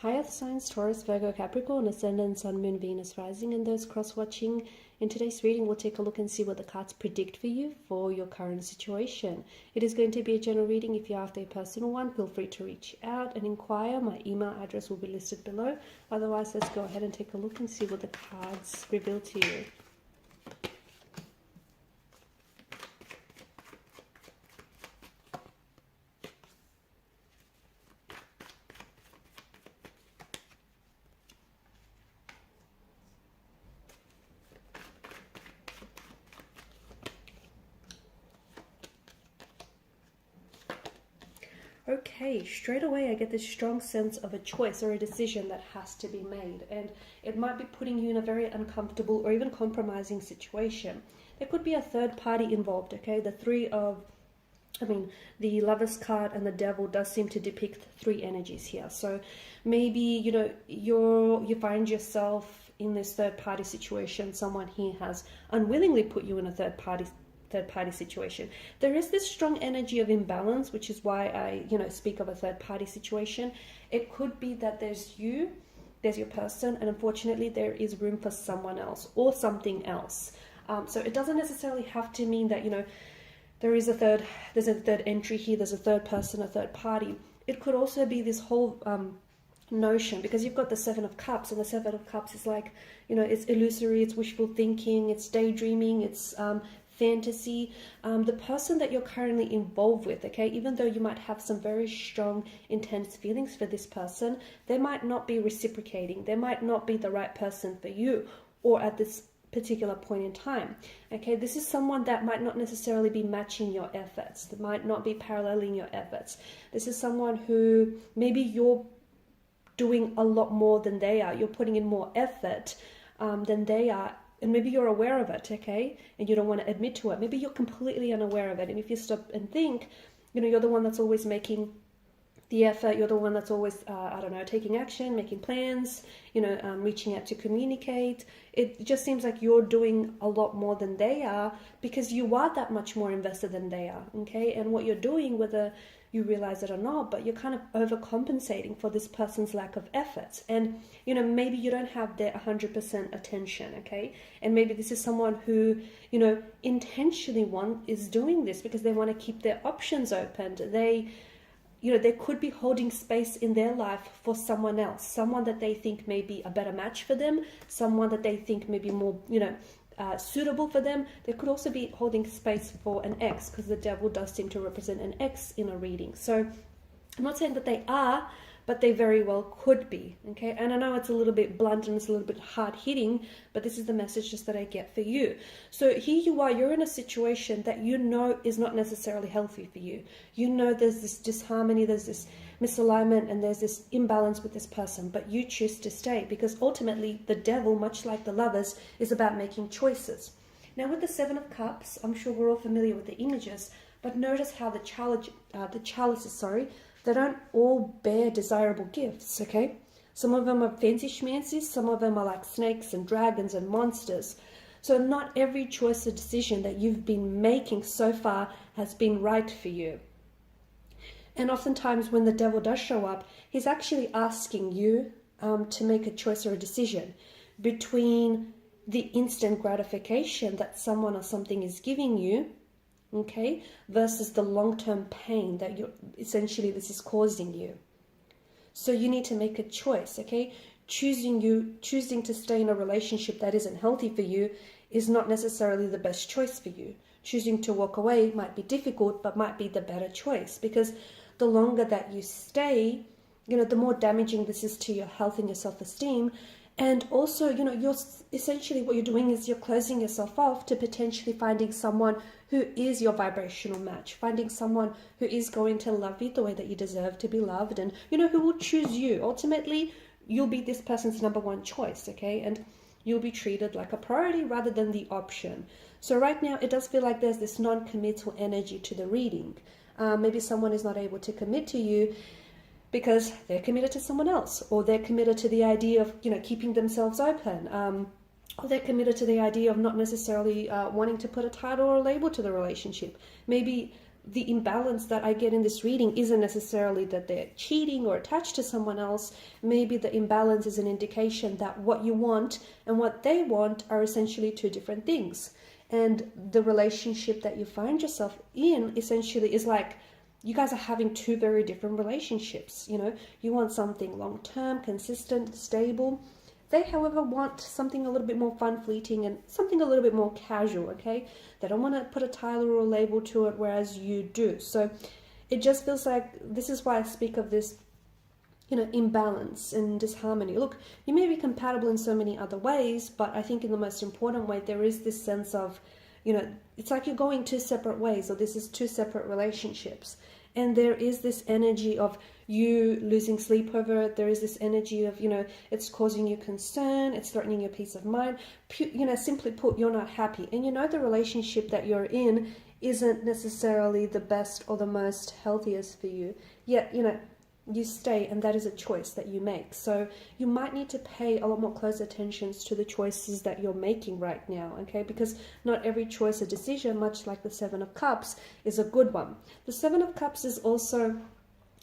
Hi Earth signs, Taurus, Virgo, Capricorn, Ascendant, Sun, Moon, Venus, Rising, and those cross-watching. In today's reading, we'll take a look and see what the cards predict for you for your current situation. It is going to be a general reading. If you're after a personal one, feel free to reach out and inquire. My email address will be listed below. Otherwise, let's go ahead and take a look and see what the cards reveal to you. Okay, straight away I get this strong sense of a choice or a decision that has to be made, and it might be putting you in a very uncomfortable or even compromising situation. There could be a third party involved, okay? The Lovers card and the Devil does seem to depict three energies here. So maybe, you find yourself in this third party situation. Someone here has unwillingly put you in a third party situation. There is this strong energy of imbalance, which is why I speak of a third party situation. It could be that there's your person, and unfortunately there is room for someone else or something else. So it doesn't necessarily have to mean that there's a third entry here, there's a third person, a third party. It could also be this whole notion, because you've got the Seven of Cups, and the Seven of Cups is like, it's illusory, it's wishful thinking, it's daydreaming, it's fantasy. The person that you're currently involved with, okay, even though you might have some very strong, intense feelings for this person, they might not be reciprocating. They might not be the right person for you, or at this particular point in time. Okay, this is someone that might not necessarily be matching your efforts. That might not be paralleling your efforts. This is someone who maybe you're doing a lot more than they are. You're putting in more effort than they are. And maybe you're aware of it, okay? And you don't want to admit to it. Maybe you're completely unaware of it. And if you stop and think, you're the one that's always making the effort. You're the one that's always, taking action, making plans, reaching out to communicate. It just seems like you're doing a lot more than they are, because you are that much more invested than they are, okay? And what you're doing, whether you realize it or not, but you're kind of overcompensating for this person's lack of efforts. And, maybe you don't have their 100% attention, okay? And maybe this is someone who, intentionally is doing this because they want to keep their options open. They could be holding space in their life for someone else, someone that they think may be a better match for them, someone that they think may be more, suitable for them. They could also be holding space for an ex, because the Devil does seem to represent an ex in a reading. So I'm not saying that they are, but they very well could be, okay? And I know it's a little bit blunt and it's a little bit hard-hitting, but this is the message just that I get for you. So here you are, you're in a situation that is not necessarily healthy for you. There's this disharmony, there's this misalignment, and there's this imbalance with this person, but you choose to stay, because ultimately the Devil, much like the Lovers, is about making choices. Now with the Seven of Cups, I'm sure we're all familiar with the images, but notice how the chalices, they don't all bear desirable gifts, okay? Some of them are fancy schmancy, some of them are like snakes and dragons and monsters. So not every choice or decision that you've been making so far has been right for you. And oftentimes when the Devil does show up, he's actually asking you to make a choice or a decision between the instant gratification that someone or something is giving you, okay, versus the long-term pain that this is causing you. So you need to make a choice, okay? Choosing to stay in a relationship that isn't healthy for you is not necessarily the best choice for you. Choosing to walk away might be difficult, but might be the better choice, because the longer that you stay, the more damaging this is to your health and your self-esteem. And also, you're essentially, what you're doing is you're closing yourself off to potentially finding someone who is your vibrational match, finding someone who is going to love you the way that you deserve to be loved, and, who will choose you. Ultimately, you'll be this person's number one choice, okay? And you'll be treated like a priority rather than the option. So right now, it does feel like there's this non-committal energy to the reading. Maybe someone is not able to commit to you because they're committed to someone else, or they're committed to the idea of, keeping themselves open, or they're committed to the idea of not necessarily wanting to put a title or a label to the relationship. Maybe the imbalance that I get in this reading isn't necessarily that they're cheating or attached to someone else. Maybe the imbalance is an indication that what you want and what they want are essentially two different things. And the relationship that you find yourself in essentially is like, you guys are having two very different relationships. You know, you want something long-term, consistent, stable. They, however, want something a little bit more fun, fleeting, and something a little bit more casual, okay? They don't want to put a title or a label to it, whereas you do. So it just feels like, this is why I speak of this, you know, imbalance and disharmony. Look, you may be compatible in so many other ways, but I think in the most important way, there is this sense of, you know, it's like you're going two separate ways, or this is two separate relationships. And there is this energy of you losing sleep over it. There is this energy of, you know, it's causing you concern. It's threatening your peace of mind. You know, simply put, you're not happy. And you know the relationship that you're in isn't necessarily the best or the most healthiest for you. Yet, you know, you stay, and that is a choice that you make. So you might need to pay a lot more close attention to the choices that you're making right now, okay? Because not every choice or decision, much like the Seven of Cups, is a good one. The Seven of Cups is also,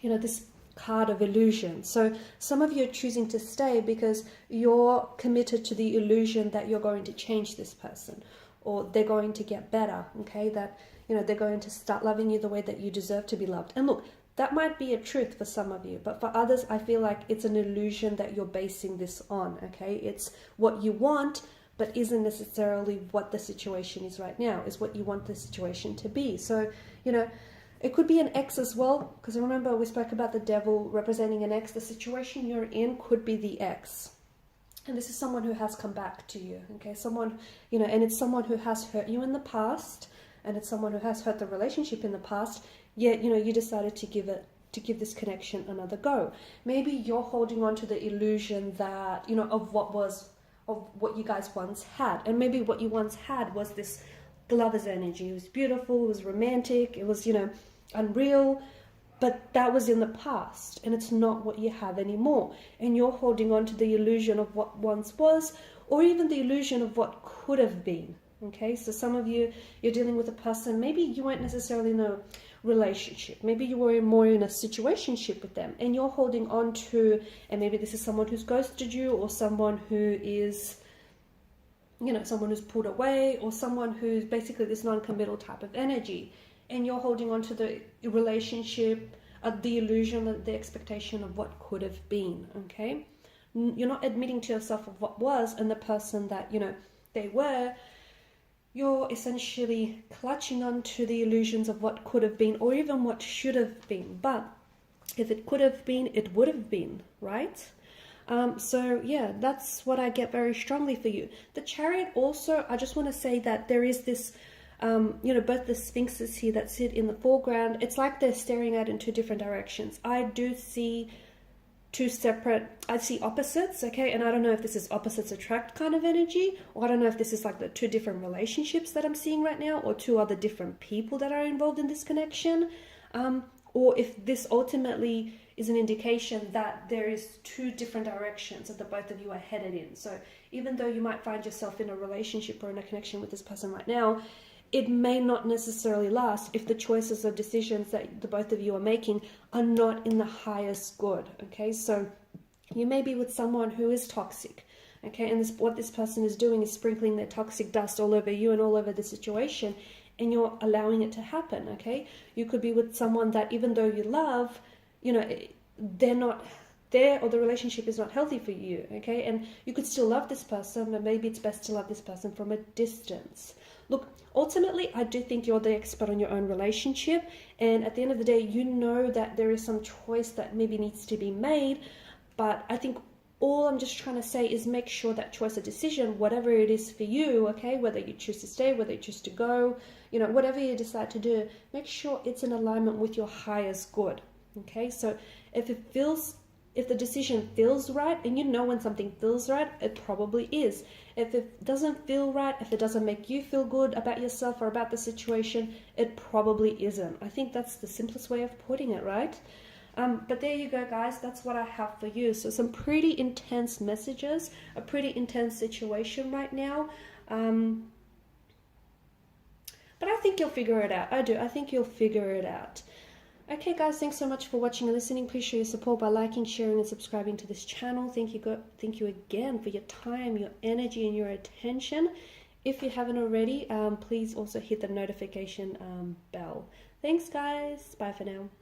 you know, this card of illusion. So some of you are choosing to stay because you're committed to the illusion that you're going to change this person, or they're going to get better, okay? That, you know, they're going to start loving you the way that you deserve to be loved. And look, that might be a truth for some of you, but for others, I feel like it's an illusion that you're basing this on, okay? It's what you want, but isn't necessarily what the situation is right now, is what you want the situation to be. So, you know, it could be an ex as well, because remember we spoke about the devil representing an ex. The situation you're in could be the ex. And this is someone who has come back to you, okay? Someone, you know, and it's someone who has hurt you in the past, and it's someone who has hurt the relationship in the past, yet, you know, you decided to give this connection another go. Maybe you're holding on to the illusion that, you know, of what you guys once had. And maybe what you once had was this lover's energy. It was beautiful, it was romantic, it was, you know, unreal, but that was in the past, and it's not what you have anymore. And you're holding on to the illusion of what once was, or even the illusion of what could have been. Okay, so some of you, you're dealing with a person, maybe you weren't necessarily in a relationship, maybe you were more in a situationship with them, and you're holding on to, and maybe this is someone who's ghosted you, or someone who is, you know, someone who's pulled away, or someone who's basically this non-committal type of energy, and you're holding on to the relationship, the illusion, the expectation of what could have been, okay? You're not admitting to yourself of what was, and the person that, you know, they were. You're essentially clutching onto the illusions of what could have been, or even what should have been. But if it could have been, it would have been, right? So yeah, that's what I get very strongly for you. The Chariot also, I just want to say that there is this, you know, both the Sphinxes here that sit in the foreground, it's like they're staring out in two different directions. I do see two separate, I see opposites, okay? And I don't know if this is opposites attract kind of energy, or I don't know if this is like the two different relationships that I'm seeing right now, or two other different people that are involved in this connection, or if this ultimately is an indication that there is two different directions that the both of you are headed in. So even though you might find yourself in a relationship or in a connection with this person right now, it may not necessarily last if the choices or decisions that the both of you are making are not in the highest good, okay? So you may be with someone who is toxic, okay? And what this person is doing is sprinkling their toxic dust all over you and all over the situation, and you're allowing it to happen, okay? You could be with someone that even though you love, you know, they're not there, or the relationship is not healthy for you, okay? And you could still love this person, but maybe it's best to love this person from a distance. Look, ultimately, I do think you're the expert on your own relationship, and at the end of the day, you know that there is some choice that maybe needs to be made, but I think all I'm just trying to say is make sure that choice or decision, whatever it is for you, okay, whether you choose to stay, whether you choose to go, you know, whatever you decide to do, make sure it's in alignment with your highest good, okay? So if the decision feels right, and you know when something feels right, it probably is. If it doesn't feel right, if it doesn't make you feel good about yourself or about the situation, it probably isn't. I think that's the simplest way of putting it, right? But there you go, guys. That's what I have for you. So some pretty intense messages, a pretty intense situation right now. But I think you'll figure it out. I do. I think you'll figure it out. Okay, guys, thanks so much for watching and listening. Please show your support by liking, sharing, and subscribing to this channel. Thank you again for your time, your energy, and your attention. If you haven't already, please also hit the notification bell. Thanks, guys. Bye for now.